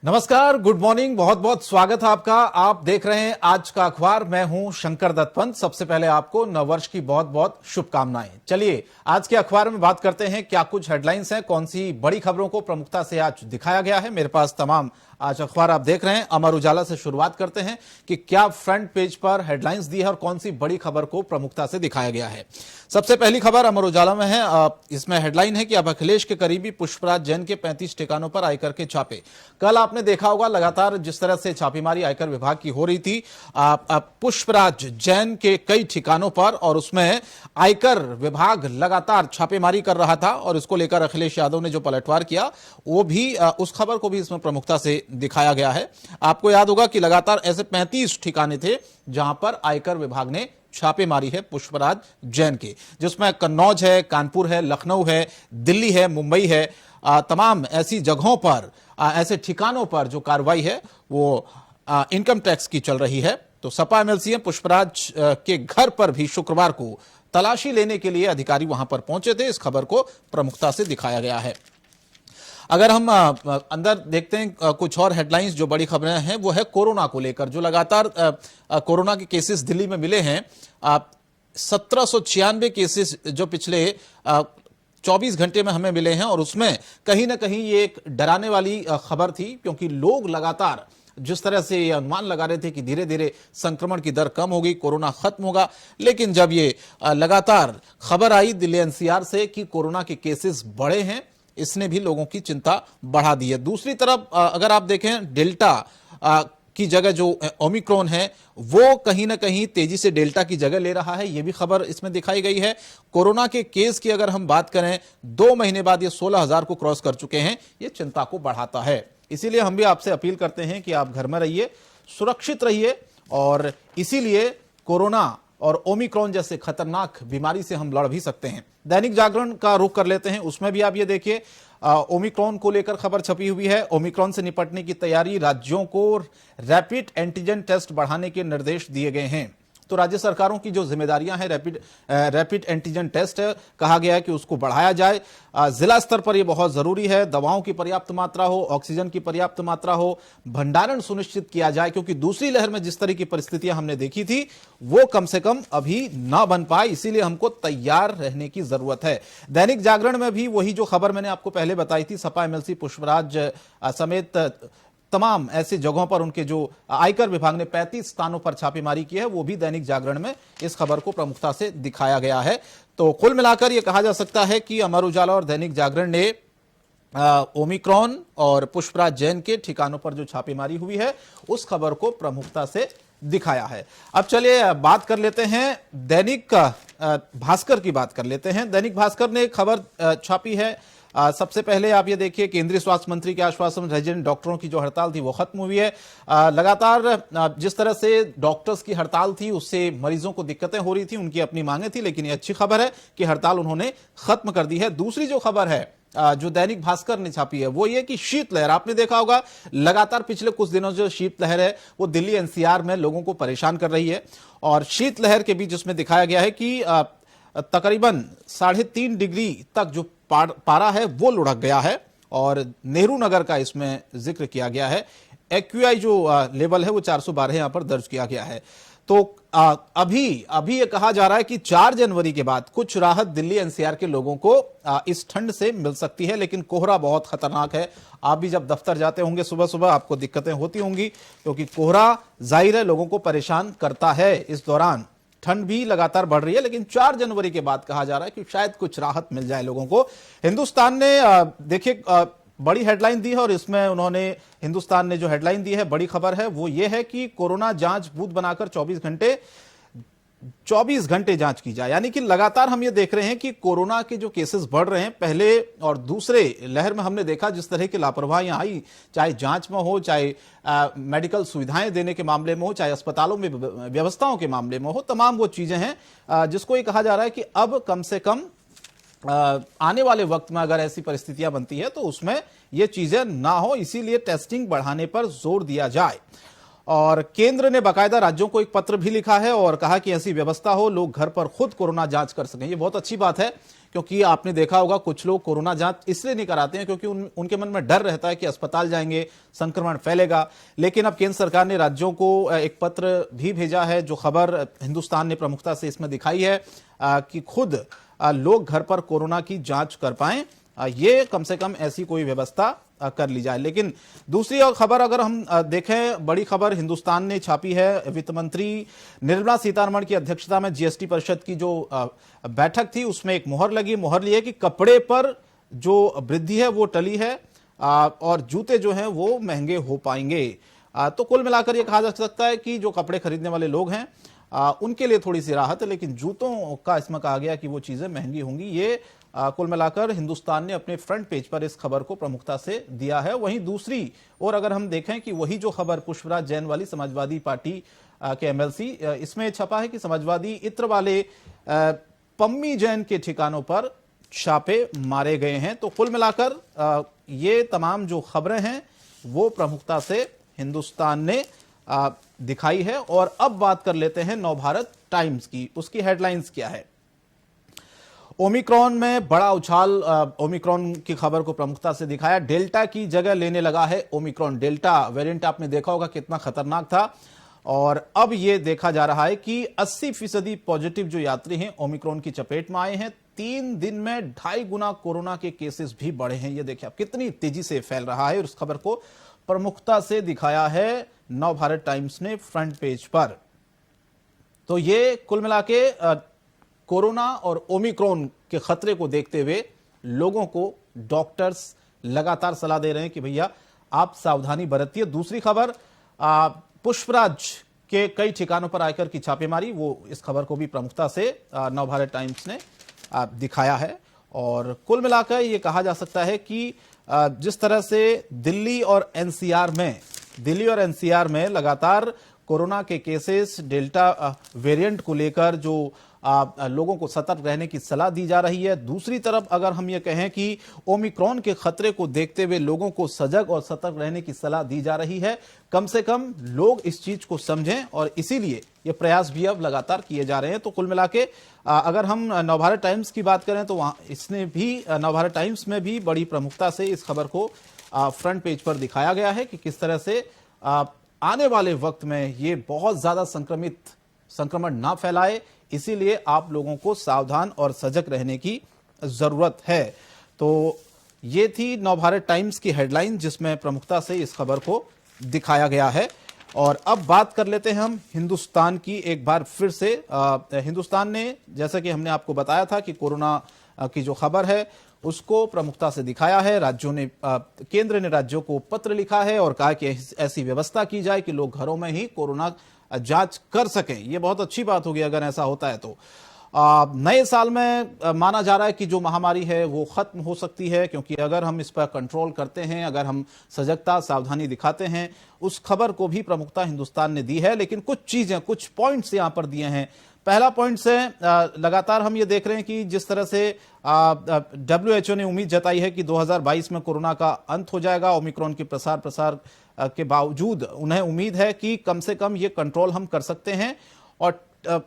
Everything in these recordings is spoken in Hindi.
नमस्कार, गुड मॉर्निंग, बहुत बहुत स्वागत है आपका। आप देख रहे हैं आज का अखबार। मैं हूं शंकर दत्त पंत। सबसे पहले आपको नववर्ष की बहुत बहुत शुभकामनाएं। चलिए आज के अखबार में बात करते हैं क्या कुछ हेडलाइंस हैं, कौन सी बड़ी खबरों को प्रमुखता से आज दिखाया गया है। मेरे पास तमाम आज अखबार आप देख रहे हैं। अमर उजाला से शुरुआत करते हैं कि क्या फ्रंट पेज पर हेडलाइंस दी है और कौन सी बड़ी खबर को प्रमुखता से दिखाया गया है। सबसे पहली खबर अमर उजाला में है। इसमें हेडलाइन है कि अब अखिलेश के करीबी पुष्पराज जैन के 35 ठिकानों पर आयकर के छापे। कल आपने देखा होगा लगातार जिस तरह से छापेमारी आयकर विभाग की हो रही थी पुष्पराज जैन के कई ठिकानों पर, और उसमें आयकर विभाग लगातार छापेमारी कर रहा था और इसको लेकर अखिलेश यादव ने जो पलटवार किया वो भी उस खबर को भी इसमें प्रमुखता से दिखाया गया है। आपको याद होगा कि लगातार ऐसे 35 ठिकाने थे जहां पर आयकर विभाग ने छापेमारी है पुष्पराज जैन के, जिसमें कन्नौज है, कानपुर है, लखनऊ है, दिल्ली है, मुंबई है। तमाम ऐसी जगहों पर, ऐसे ठिकानों पर जो कार्रवाई है वो इनकम टैक्स की चल रही है। तो सपा एमएलसी पुष्पराज के घर पर भी शुक्रवार को तलाशी लेने के लिए अधिकारी वहां पर पहुंचे थे। इस खबर को प्रमुखता से दिखाया गया है। अगर हम अंदर देखते हैं कुछ और हेडलाइंस जो बड़ी खबरें हैं वो है कोरोना को लेकर, जो लगातार कोरोना के केसेस दिल्ली में मिले हैं। 1796 केसेस जो पिछले 24 घंटे में हमें मिले हैं, और उसमें कहीं ना कहीं ये एक डराने वाली खबर थी, क्योंकि लोग लगातार जिस तरह से ये अनुमान लगा रहे थे कि धीरे धीरे संक्रमण की दर कम होगी, कोरोना खत्म होगा, लेकिन जब ये लगातार खबर आई दिल्ली एनसीआर से कि कोरोना के केसेस बढ़े हैं, इसने भी लोगों की चिंता बढ़ा दी है। दूसरी तरफ अगर आप देखें डेल्टा की जगह जो ओमिक्रॉन है वो कहीं ना कहीं तेजी से डेल्टा की जगह ले रहा है, ये भी खबर इसमें दिखाई गई है। कोरोना के केस की अगर हम बात करें 2 महीने बाद ये 16,000 को क्रॉस कर चुके हैं, ये चिंता को बढ़ाता है। इसीलिए हम भी आपसे अपील करते हैं कि आप घर में रहिए, सुरक्षित रहिए, और इसीलिए कोरोना और ओमिक्रॉन जैसे खतरनाक बीमारी से हम लड़ भी सकते हैं। दैनिक जागरण का रुख कर लेते हैं, उसमें भी आप ये देखिए ओमिक्रॉन को लेकर खबर छपी हुई है। ओमिक्रॉन से निपटने की तैयारी, राज्यों को रैपिड एंटीजन टेस्ट बढ़ाने के निर्देश दिए गए हैं। तो राज्य सरकारों की जो जिम्मेदारियां हैं, रैपिड एंटीजन टेस्ट कहा गया है कि उसको बढ़ाया जाए। जिला स्तर पर यह बहुत जरूरी है। दवाओं की पर्याप्त मात्रा हो, ऑक्सीजन की पर्याप्त मात्रा हो, भंडारण सुनिश्चित किया जाए, क्योंकि दूसरी लहर में जिस तरह की परिस्थितियां हमने देखी थी वो कम से कम अभी ना बन पाए, इसीलिए हमको तैयार रहने की जरूरत है। दैनिक जागरण में भी वही जो खबर मैंने आपको पहले बताई थी, सपा एमएलसी पुष्पराज समेत तमाम ऐसी जगहों पर उनके जो आयकर विभाग ने 35 स्थानों पर छापेमारी की है, वो भी दैनिक जागरण में इस खबर को प्रमुखता से दिखाया गया है। तो कुल मिलाकर यह कहा जा सकता है कि अमर उजाला और दैनिक जागरण ने ओमिक्रॉन और पुष्पराज जैन के ठिकानों पर जो छापेमारी हुई है उस खबर को प्रमुखता से दिखाया है। अब चलिए बात कर लेते हैं दैनिक भास्कर की बात कर लेते हैं। दैनिक भास्कर ने खबर छापी है। सबसे पहले आप ये देखिए, केंद्रीय स्वास्थ्य मंत्री के आश्वासन, रेजिडेंट डॉक्टरों की जो हड़ताल थी वो खत्म हुई है। लगातार जिस तरह से डॉक्टर्स की हड़ताल थी उससे मरीजों को दिक्कतें हो रही थी, उनकी अपनी मांगे थी, लेकिन ये अच्छी खबर है कि हड़ताल उन्होंने खत्म कर दी है। दूसरी जो खबर है जो दैनिक भास्कर ने छापी है वो ये कि शीतलहर, आपने देखा होगा लगातार पिछले कुछ दिनों जो शीतलहर है वो दिल्ली एनसीआर में लोगों को परेशान कर रही है, और शीतलहर के बीच उसमें दिखाया गया है कि तकरीबन 3.5 डिग्री तक जो पारा है वो लुढ़क गया है, और नेहरू नगर का इसमें जिक्र किया गया है। एक्यूआई जो लेवल है वो 412 यहां पर दर्ज किया गया है। तो अभी ये कहा जा रहा है कि 4 जनवरी के बाद कुछ राहत दिल्ली एनसीआर के लोगों को इस ठंड से मिल सकती है, लेकिन कोहरा बहुत खतरनाक है। आप भी जब दफ्तर जाते होंगे सुबह सुबह आपको दिक्कतें होती होंगी, क्योंकि कोहरा जाहिर है लोगों को परेशान करता है। इस दौरान ठंड भी लगातार बढ़ रही है, लेकिन 4 जनवरी के बाद कहा जा रहा है कि शायद कुछ राहत मिल जाए लोगों को। हिंदुस्तान ने देखिए बड़ी हेडलाइन दी है, और इसमें हिंदुस्तान ने जो हेडलाइन दी है, बड़ी खबर है वो ये है कि कोरोना जांच बूथ बनाकर 24 घंटे जांच की जाए। यानी कि लगातार हम ये देख रहे हैं कि कोरोना के जो केसेस बढ़ रहे हैं, पहले और दूसरे लहर में हमने देखा जिस तरह की लापरवाहियां आई, चाहे जांच में हो, चाहे मेडिकल सुविधाएं देने के मामले में हो, चाहे अस्पतालों में व्यवस्थाओं के मामले में हो, तमाम वो चीजें हैं जिसको ये कहा जा रहा है कि अब कम से कम आने वाले वक्त में अगर ऐसी परिस्थितियां बनती है तो उसमें ये चीजें ना हो, इसीलिए टेस्टिंग बढ़ाने पर जोर दिया जाए। और केंद्र ने बाकायदा राज्यों को एक पत्र भी लिखा है और कहा कि ऐसी व्यवस्था हो, लोग घर पर खुद कोरोना जांच कर सकें। ये बहुत अच्छी बात है, क्योंकि आपने देखा होगा कुछ लोग कोरोना जांच इसलिए नहीं कराते हैं क्योंकि उनके मन में डर रहता है कि अस्पताल जाएंगे, संक्रमण फैलेगा। लेकिन अब केंद्र सरकार ने राज्यों को एक पत्र भी भेजा है, जो खबर हिंदुस्तान ने प्रमुखता से इसमें दिखाई है कि खुद लोग घर पर कोरोना की जांच कर पाएं, ये कम से कम ऐसी कोई व्यवस्था कर ली जाए। लेकिन दूसरी खबर अगर हम देखें, बड़ी खबर हिंदुस्तान ने छापी है। वित्त मंत्री निर्मला सीतारमण की अध्यक्षता में जीएसटी परिषद की जो बैठक थी उसमें एक मुहर लगी। मुहर ली है कि कपड़े पर जो वृद्धि है वो टली है और जूते जो हैं वो महंगे हो पाएंगे। तो कुल मिलाकर ये कहा जा सकता है कि जो कपड़े खरीदने वाले लोग हैं उनके लिए थोड़ी सी राहत है, लेकिन जूतों का इसमें कहा गया कि वो चीजें महंगी होंगी। ये कुल मिलाकर हिंदुस्तान ने अपने फ्रंट पेज पर इस खबर को प्रमुखता से दिया है। वहीं दूसरी और अगर हम देखें कि वही जो खबर पुष्पराज जैन वाली, समाजवादी पार्टी के एमएलसी, इसमें छपा है कि समाजवादी इत्र वाले पम्मी जैन के ठिकानों पर छापे मारे गए हैं। तो कुल मिलाकर ये तमाम जो खबरें हैं वो प्रमुखता से हिंदुस्तान ने दिखाई है। और अब बात कर लेते हैं नवभारत टाइम्स की। उसकी हेडलाइंस क्या है? ओमिक्रॉन में बड़ा उछाल, ओमिक्रॉन की खबर को प्रमुखता से दिखाया। डेल्टा की जगह लेने लगा है ओमिक्रॉन। डेल्टा वेरिएंट आपने देखा होगा कितना खतरनाक था, और अब यह देखा जा रहा है कि 80% पॉजिटिव जो यात्री हैं ओमिक्रॉन की चपेट में आए हैं। 3 दिन में 2.5 गुना कोरोना के केसेस भी बढ़े हैं। ये देखिए आप कितनी तेजी से फैल रहा है। उस खबर को प्रमुखता से दिखाया है नवभारत टाइम्स ने फ्रंट पेज पर। तो ये कुल मिला के कोरोना और ओमिक्रॉन के खतरे को देखते हुए लोगों को डॉक्टर्स लगातार सलाह दे रहे हैं कि भैया आप सावधानी बरतिए। दूसरी खबर, पुष्पराज के कई ठिकानों पर आयकर की छापेमारी, वो इस खबर को भी प्रमुखता से नवभारत टाइम्स ने दिखाया है। और कुल मिलाकर ये कहा जा सकता है कि जिस तरह से दिल्ली और एनसीआर में लगातार कोरोना के केसेस, डेल्टा वेरिएंट को लेकर जो लोगों को सतर्क रहने की सलाह दी जा रही है, दूसरी तरफ अगर हम ये कहें कि ओमिक्रॉन के खतरे को देखते हुए लोगों को सजग और सतर्क रहने की सलाह दी जा रही है। कम से कम लोग इस चीज को समझें और इसीलिए ये प्रयास भी अब लगातार किए जा रहे हैं। तो कुल मिला के अगर हम नवभारत टाइम्स की बात करें तो वहां इसने भी, नवभारत टाइम्स में भी बड़ी प्रमुखता से इस खबर को फ्रंट पेज पर दिखाया गया है कि किस तरह से आने वाले वक्त में ये बहुत ज्यादा संक्रमण ना फैलाए, इसीलिए आप लोगों को सावधान और सजग रहने की जरूरत है। तो ये थी नवभारत टाइम्स की हेडलाइन जिसमें प्रमुखता से इस खबर को दिखाया गया है। और अब बात कर लेते हैं हम हिंदुस्तान की एक बार फिर से। हिंदुस्तान ने, जैसा कि हमने आपको बताया था कि कोरोना की जो खबर है उसको प्रमुखता से दिखाया है। केंद्र ने राज्यों को पत्र लिखा है और कहा कि ऐसी व्यवस्था की जाए कि लोग घरों में ही कोरोना जांच कर सकें। यह बहुत अच्छी बात होगी अगर ऐसा होता है तो। नए साल में माना जा रहा है कि जो महामारी है वो खत्म हो सकती है, क्योंकि अगर हम इस पर कंट्रोल करते हैं, अगर हम सजगता, सावधानी दिखाते हैं, उस खबर को भी प्रमुखता हिंदुस्तान ने दी है। लेकिन कुछ चीजें, कुछ पॉइंट्स यहां पर दिए हैं। पहला पॉइंट से लगातार हम ये देख रहे हैं कि जिस तरह से WHO ने उम्मीद जताई है कि 2022 में कोरोना का अंत हो जाएगा। ओमिक्रॉन के प्रसार के बावजूद उन्हें उम्मीद है कि कम से कम ये कंट्रोल हम कर सकते हैं। और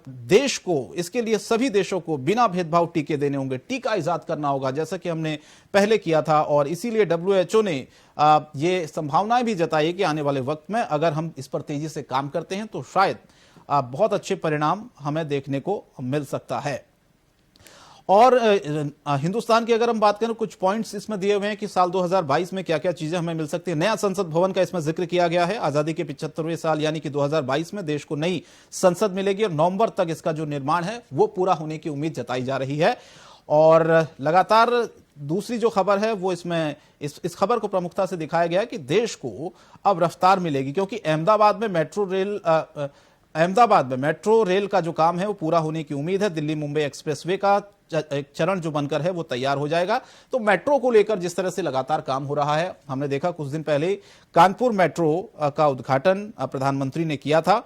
देश को, इसके लिए सभी देशों को बिना भेदभाव टीके देने होंगे, टीका इजाद करना होगा, जैसा कि हमने पहले किया था। और इसीलिए WHO ने ये संभावनाएं भी जताई कि आने वाले वक्त में अगर हम इस पर तेजी से काम करते हैं तो शायद बहुत अच्छे परिणाम हमें देखने को मिल सकता है। और हिंदुस्तान की अगर हम बात करें, कुछ पॉइंट्स इसमें दिए हुए हैं कि साल 2022 में क्या क्या चीजें हमें मिल सकती है। नया संसद भवन का इसमें जिक्र किया गया है। आजादी के 75वें साल यानी कि 2022 में देश को नई संसद मिलेगी और नवंबर तक इसका जो निर्माण है वो पूरा होने की उम्मीद जताई जा रही है। और लगातार दूसरी जो खबर है वो इसमें इस खबर को प्रमुखता से दिखाया गया है कि देश को अब रफ्तार मिलेगी, क्योंकि अहमदाबाद में मेट्रो रेल का जो काम है वो पूरा होने की उम्मीद है। दिल्ली मुंबई एक्सप्रेसवे का एक चरण जो बनकर है वो तैयार हो जाएगा। तो मेट्रो को लेकर जिस तरह से लगातार काम हो रहा है, हमने देखा कुछ दिन पहले कानपुर मेट्रो का उद्घाटन प्रधानमंत्री ने किया था।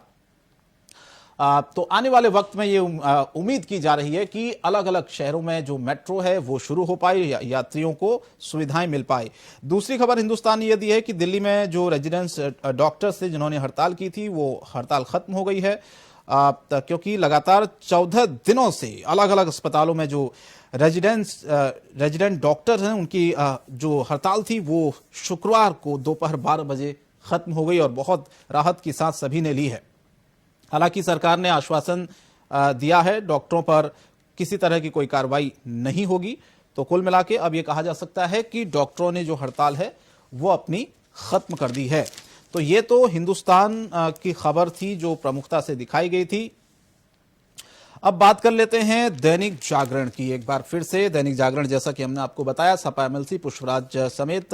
तो आने वाले वक्त में ये उम्मीद की जा रही है कि अलग अलग शहरों में जो मेट्रो है वो शुरू हो पाए, यात्रियों को सुविधाएं मिल पाए। दूसरी खबर हिंदुस्तान ने यह दी है कि दिल्ली में जो रेजिडेंस डॉक्टर्स थे जिन्होंने हड़ताल की थी वो हड़ताल खत्म हो गई है, क्योंकि लगातार 14 दिनों से अलग अलग अस्पतालों में जो रेजिडेंट डॉक्टर हैं उनकी जो हड़ताल थी वो शुक्रवार को दोपहर 12 बजे खत्म हो गई और बहुत राहत की सांस सभी ने ली है। हालांकि सरकार ने आश्वासन दिया है डॉक्टरों पर किसी तरह की कोई कार्रवाई नहीं होगी। तो कुल मिला के अब यह कहा जा सकता है कि डॉक्टरों ने जो हड़ताल है वो अपनी खत्म कर दी है। तो ये तो हिंदुस्तान की खबर थी जो प्रमुखता से दिखाई गई थी। अब बात कर लेते हैं दैनिक जागरण की एक बार फिर से। दैनिक जागरण, जैसा कि हमने आपको बताया, सपा एमएलसी पुष्पराज समेत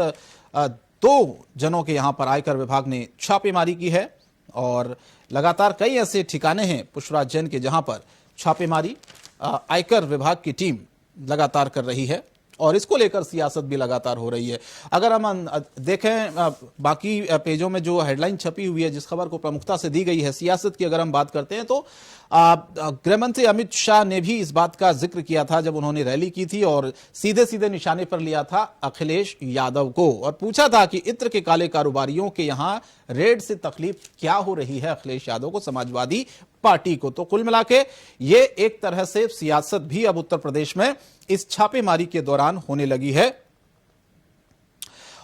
2 जनों के यहां पर आयकर विभाग ने छापेमारी की है और लगातार कई ऐसे ठिकाने हैं पुष्पराज जैन के जहां पर छापेमारी आयकर विभाग की टीम लगातार कर रही है और इसको लेकर सियासत भी लगातार हो रही है। अगर हम देखें बाकी पेजों में जो हेडलाइन छपी हुई है, जिस खबर को प्रमुखता से दी गई है सियासत की, अगर हम बात करते हैं तो गृह मंत्री अमित शाह ने भी इस बात का जिक्र किया था जब उन्होंने रैली की थी और सीधे सीधे निशाने पर लिया था अखिलेश यादव को और पूछा था कि इत्र के काले कारोबारियों के यहां रेड से तकलीफ क्या हो रही है अखिलेश यादव को, समाजवादी पार्टी को। तो कुल मिला के ये एक तरह से सियासत भी अब उत्तर प्रदेश में इस छापेमारी के दौरान होने लगी है।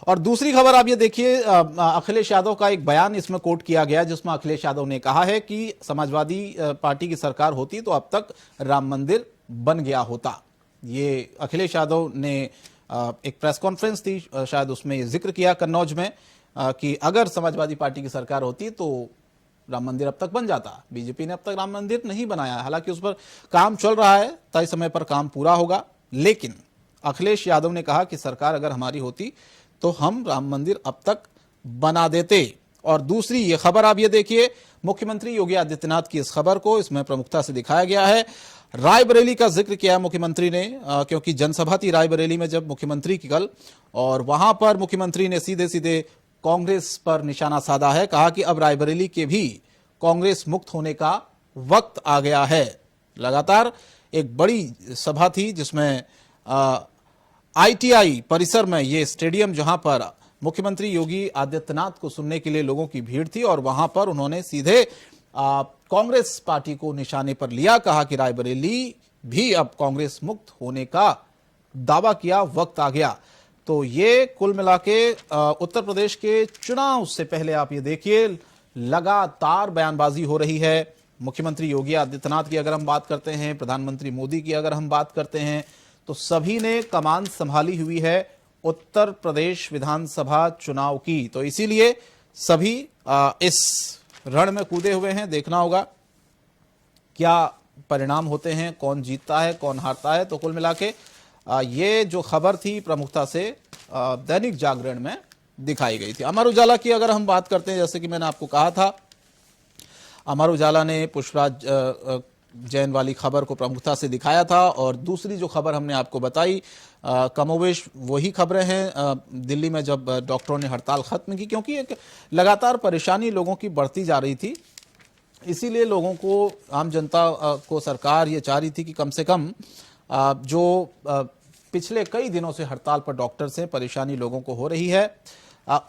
और दूसरी खबर आप ये देखिए, अखिलेश यादव का एक बयान इसमें कोट किया गया जिसमें अखिलेश यादव ने कहा है कि समाजवादी पार्टी की सरकार होती तो अब तक राम मंदिर बन गया होता। ये अखिलेश यादव ने एक प्रेस कॉन्फ्रेंस थी, शायद उसमें जिक्र किया कन्नौज में कि अगर समाजवादी पार्टी की सरकार होती तो राम मंदिर अब तक बन जाता। बीजेपी ने अब तक राम मंदिर नहीं बनाया, हालांकि उस पर काम चल रहा है, तय समय पर काम पूरा होगा। लेकिन अखिलेश यादव ने कहा कि सरकार अगर हमारी होती तो हम राम मंदिर अब तक बना देते। और दूसरी ये खबर आप ये देखिए, मुख्यमंत्री योगी आदित्यनाथ की इस खबर को इसमें प्रमुखता से दिखाया गया है। रायबरेली का जिक्र किया मुख्यमंत्री ने, क्योंकि जनसभा थी रायबरेली में जब मुख्यमंत्री की कल, और वहां पर मुख्यमंत्री ने सीधे सीधे कांग्रेस पर निशाना साधा है। कहा कि अब रायबरेली के भी कांग्रेस मुक्त होने का वक्त आ गया है। लगातार एक बड़ी सभा थी जिसमें आईटीआई परिसर में, ये स्टेडियम जहां पर मुख्यमंत्री योगी आदित्यनाथ को सुनने के लिए लोगों की भीड़ थी और वहां पर उन्होंने सीधे कांग्रेस पार्टी को निशाने पर लिया। कहा कि रायबरेली भी अब कांग्रेस मुक्त होने का दावा किया, वक्त आ गया। तो ये कुल मिला के उत्तर प्रदेश के चुनाव से पहले आप ये देखिए लगातार बयानबाजी हो रही है। मुख्यमंत्री योगी आदित्यनाथ की अगर हम बात करते हैं, प्रधानमंत्री मोदी की अगर हम बात करते हैं, तो सभी ने कमान संभाली हुई है उत्तर प्रदेश विधानसभा चुनाव की। तो इसीलिए सभी इस रण में कूदे हुए हैं। देखना होगा क्या परिणाम होते हैं, कौन जीतता है, कौन हारता है। तो कुल मिला के ये जो खबर थी प्रमुखता से दैनिक जागरण में दिखाई गई थी। अमर उजाला की अगर हम बात करते हैं, जैसे कि मैंने आपको कहा था, अमर उजाला ने पुष्पराज जैन वाली खबर को प्रमुखता से दिखाया था और दूसरी जो खबर हमने आपको बताई कमोवेश वही खबरें हैं। दिल्ली में जब डॉक्टरों ने हड़ताल खत्म की, क्योंकि एक लगातार परेशानी लोगों की बढ़ती जा रही थी, इसीलिए लोगों को, आम जनता को सरकार ये चाह रही थी कि कम से कम जो पिछले कई दिनों से हड़ताल पर डॉक्टर से परेशानी लोगों को हो रही है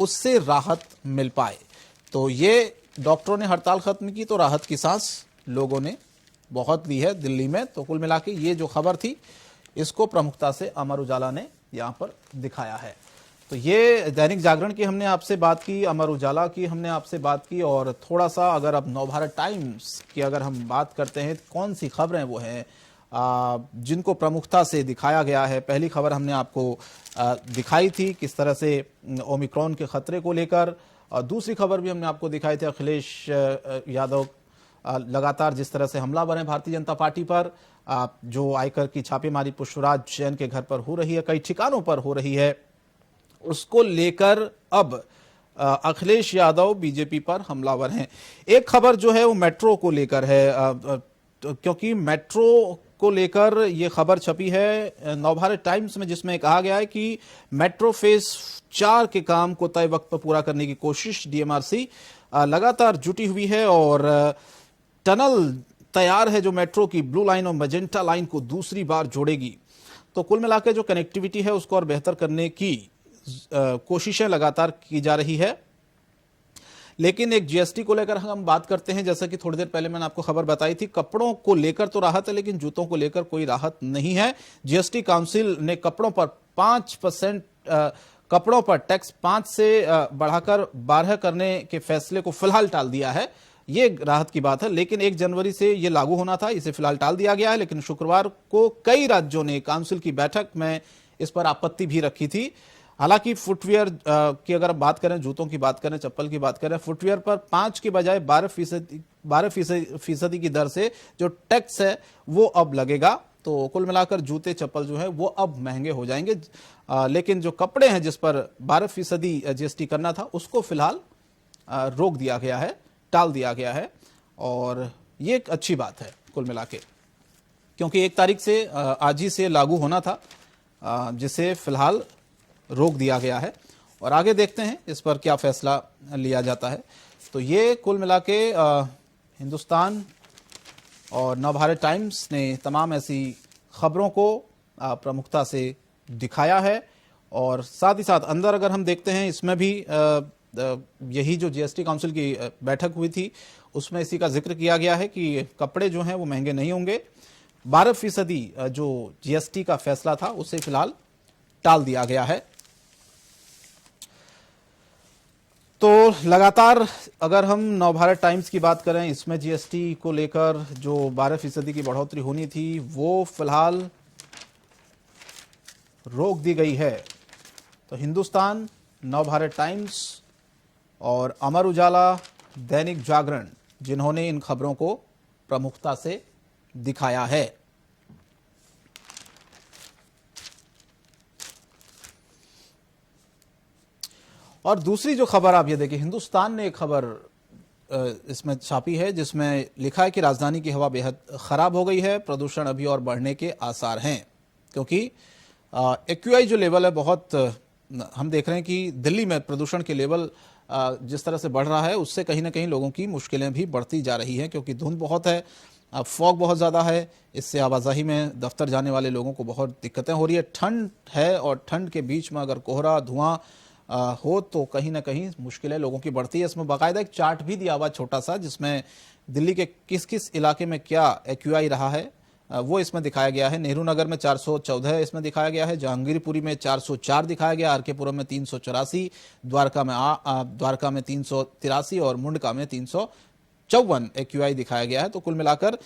उससे राहत मिल पाए। तो ये डॉक्टरों ने हड़ताल खत्म की तो राहत की सांस लोगों ने बहुत ली है दिल्ली में। तो कुल मिला के ये जो खबर थी इसको प्रमुखता से अमर उजाला ने यहां पर दिखाया है। तो ये दैनिक जागरण की हमने आपसे बात की, अमर उजाला की हमने आपसे बात की, और थोड़ा सा अगर अब नवभारत टाइम्स की अगर हम बात करते हैं, कौन सी खबरें वो हैं जिनको प्रमुखता से दिखाया गया है। पहली खबर हमने आपको दिखाई थी किस तरह से ओमिक्रॉन के खतरे को लेकर, और दूसरी खबर भी हमने आपको दिखाई थी अखिलेश यादव लगातार जिस तरह से हमलावर हैं भारतीय जनता पार्टी पर, जो आयकर की छापेमारी पुष्पराज जैन के घर पर हो रही है, कई ठिकानों पर हो रही है, उसको लेकर अब अखिलेश यादव बीजेपी पर हमलावर हैं। एक खबर जो है वो मेट्रो को लेकर है, क्योंकि मेट्रो को लेकर ये खबर छपी है नवभारत टाइम्स में, जिसमें कहा गया है कि मेट्रो फेज 4 के काम को तय वक्त पर पूरा करने की कोशिश डीएमआरसी लगातार जुटी हुई है और टनल तैयार है जो मेट्रो की ब्लू लाइन और मैजेंटा लाइन को दूसरी बार जोड़ेगी। तो कुल मिलाकर जो कनेक्टिविटी है उसको और बेहतर करने की कोशिशें लगातार की जा रही है। लेकिन एक जीएसटी को लेकर हम बात करते हैं, जैसा कि थोड़ी देर पहले मैंने आपको खबर बताई थी, कपड़ों को लेकर तो राहत है लेकिन जूतों को लेकर कोई राहत नहीं है। जीएसटी काउंसिल ने कपड़ों पर 5% कपड़ों पर टैक्स 5 से बढ़ाकर 12 करने के फैसले को फिलहाल टाल दिया है। ये राहत की बात है, लेकिन 1 जनवरी से ये लागू होना था, इसे फिलहाल टाल दिया गया है। लेकिन शुक्रवार को कई राज्यों ने काउंसिल की बैठक में इस पर आपत्ति भी रखी थी। हालांकि फुटवियर की अगर बात करें, जूतों की बात करें, चप्पल की बात करें, फुटवियर पर 5 के बजाय 12% की दर से जो टैक्स है वो अब लगेगा। तो कुल मिलाकर जूते चप्पल जो है वो अब महंगे हो जाएंगे। लेकिन जो कपड़े हैं जिस पर 12% जीएसटी करना था उसको फिलहाल रोक दिया गया है, टाल दिया गया है। और ये एक अच्छी बात है कुल मिला के, क्योंकि 1 तारीख से आज ही से लागू होना था, जिसे फिलहाल रोक दिया गया है। और आगे देखते हैं इस पर क्या फैसला लिया जाता है। तो ये कुल मिला के हिंदुस्तान और नवभारत टाइम्स ने तमाम ऐसी खबरों को प्रमुखता से दिखाया है। और साथ ही साथ अंदर अगर हम देखते हैं, इसमें भी यही जो जीएसटी काउंसिल की बैठक हुई थी उसमें इसी का जिक्र किया गया है कि कपड़े जो हैं वो महंगे नहीं होंगे। 12% जो जीएसटी का फैसला था उसे फिलहाल टाल दिया गया है। तो लगातार अगर हम नवभारत टाइम्स की बात करें, इसमें जीएसटी को लेकर जो 12% की बढ़ोतरी होनी थी वो फिलहाल रोक दी गई है। तो हिंदुस्तान, नवभारत टाइम्स और अमर उजाला, दैनिक जागरण, जिन्होंने इन खबरों को प्रमुखता से दिखाया है। और दूसरी जो खबर आप ये देखिए, हिंदुस्तान ने एक खबर इसमें छापी है जिसमें लिखा है कि राजधानी की हवा बेहद खराब हो गई है, प्रदूषण अभी और बढ़ने के आसार हैं। क्योंकि एक्यूआई जो लेवल है बहुत, हम देख रहे हैं कि दिल्ली में प्रदूषण के लेवल जिस तरह से बढ़ रहा है उससे कहीं ना कहीं लोगों की मुश्किलें भी बढ़ती जा रही हैं, क्योंकि धुंध बहुत है, फॉग बहुत ज़्यादा है। इससे आवाजाही में दफ्तर जाने वाले लोगों को बहुत दिक्कतें हो रही है। ठंड है और ठंड के बीच में अगर कोहरा धुआं हो तो कहीं ना कहीं मुश्किलें लोगों की बढ़ती है। इसमें बाकायदा एक चार्ट भी दिया हुआ छोटा सा, जिसमें दिल्ली के किस किस इलाके में क्या एक्यूआई रहा है वो इसमें दिखाया गया है। नेहरू नगर में 414 इसमें दिखाया गया है, जहांगीरपुरी में 404 दिखाया गया, आरकेपुरम में 384, द्वारका में 383 और मुंडका में 354 एक्यूआई दिखाया गया है। तो कुल मिलाकर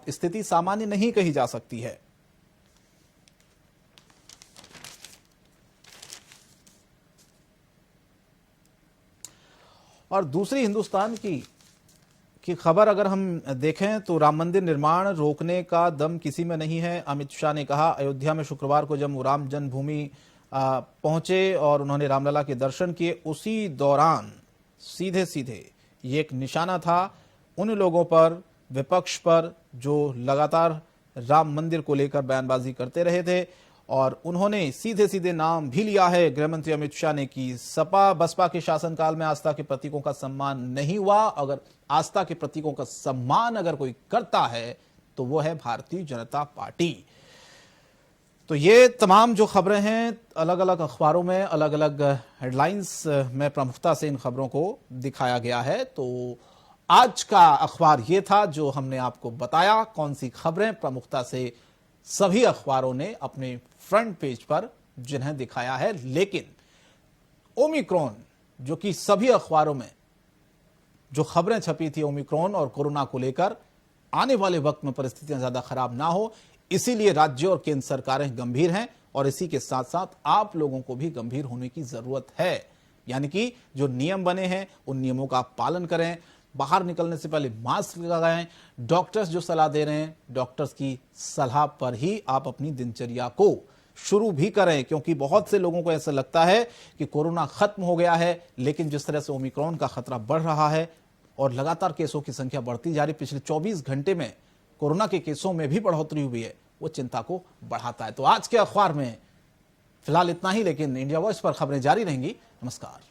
स्थिति सामान्य नहीं कही जा सकती है। और दूसरी हिंदुस्तान की खबर अगर हम देखें तो राम मंदिर निर्माण रोकने का दम किसी में नहीं है, अमित शाह ने कहा। अयोध्या में शुक्रवार को जब राम जन्मभूमि पहुंचे और उन्होंने रामलला के दर्शन किए, उसी दौरान सीधे सीधे ये एक निशाना था उन लोगों पर, विपक्ष पर, जो लगातार राम मंदिर को लेकर बयानबाजी करते रहे थे। और उन्होंने सीधे सीधे नाम भी लिया है गृहमंत्री अमित शाह ने कि सपा बसपा के शासनकाल में आस्था के प्रतीकों का सम्मान नहीं हुआ। अगर आस्था के प्रतीकों का सम्मान अगर कोई करता है तो वो है भारतीय जनता पार्टी। तो ये तमाम जो खबरें हैं अलग अलग अखबारों में अलग अलग हेडलाइंस में प्रमुखता से इन खबरों को दिखाया गया है। तो आज का अखबार ये था जो हमने आपको बताया कौन सी खबरें प्रमुखता से सभी अखबारों ने अपने फ्रंट पेज पर जिन्हें दिखाया है। लेकिन ओमिक्रॉन, जो कि सभी अखबारों में जो खबरें छपी थी ओमिक्रॉन और कोरोना को लेकर, आने वाले वक्त में परिस्थितियां ज्यादा खराब ना हो, इसीलिए राज्य और केंद्र सरकारें गंभीर हैं और इसी के साथ साथ आप लोगों को भी गंभीर होने की जरूरत है। यानी कि जो नियम बने हैं उन नियमों का पालन करें, बाहर निकलने से पहले मास्क लगाएं, डॉक्टर्स जो सलाह दे रहे हैं डॉक्टर्स की सलाह पर ही आप अपनी दिनचर्या को शुरू भी करें। क्योंकि बहुत से लोगों को ऐसा लगता है कि कोरोना खत्म हो गया है, लेकिन जिस तरह से ओमिक्रॉन का खतरा बढ़ रहा है और लगातार केसों की संख्या बढ़ती जा रही, पिछले 24 घंटे में कोरोना के केसों में भी बढ़ोतरी हुई है, वो चिंता को बढ़ाता है। तो आज के अखबार में फिलहाल इतना ही, लेकिन इंडिया वॉइस पर खबरें जारी रहेंगी। नमस्कार।